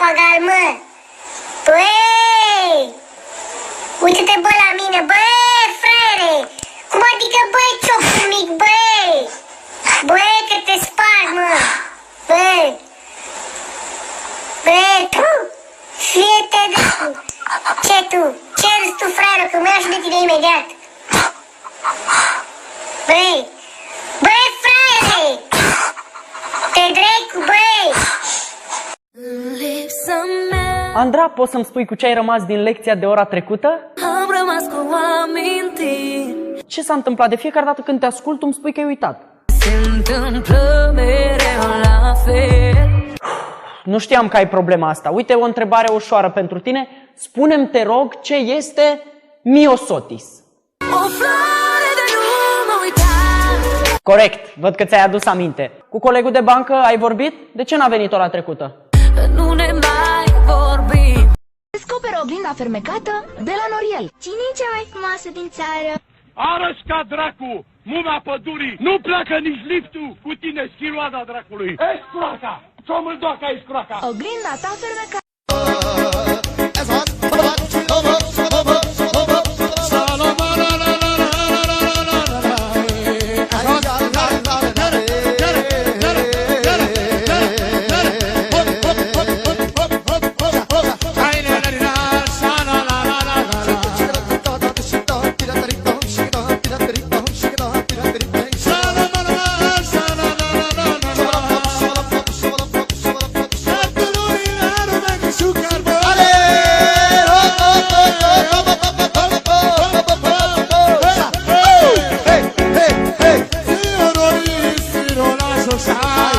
papagal, mă! Băi! Uite-te, bă, la mine, băi, fraiere! Cum adică, băi, ciocul mic, băi? Băi, că te sparg, mă! Băi! Băi, tu! Fie-te de tu! Ce tu? Ce râzi tu, fraiere, că mi-aș de tine imediat! Băi! Băi, fraiere! Te dracu, băi! Andra, poți să-mi spui cu ce ai rămas din lecția de ora trecută? Am rămas cu amintiri. Ce s-a întâmplat? De fiecare dată când te ascult, tu îmi spui că ai uitat. Se întâmplă mereu la fel. Nu știam că ai problema asta. Uite, o întrebare ușoară pentru tine. Spune-mi, te rog, ce este miosotis? O floare de nu mă uita. Corect, văd că ți-ai adus aminte. Cu colegul de bancă ai vorbit? De ce n-a venit ora trecută? Nu ne mai vorbim. Descoperă oglinda fermecată de la Noriel. Cine e cea mai frumoasă din țară? Arăs ca dracu, muma pădurii, nu pleacă nici liftul cu tine, schiroada dracului. Ești croaca, ce-o mâldoaca ești croaca. Oglinda ta fermecată. Hey!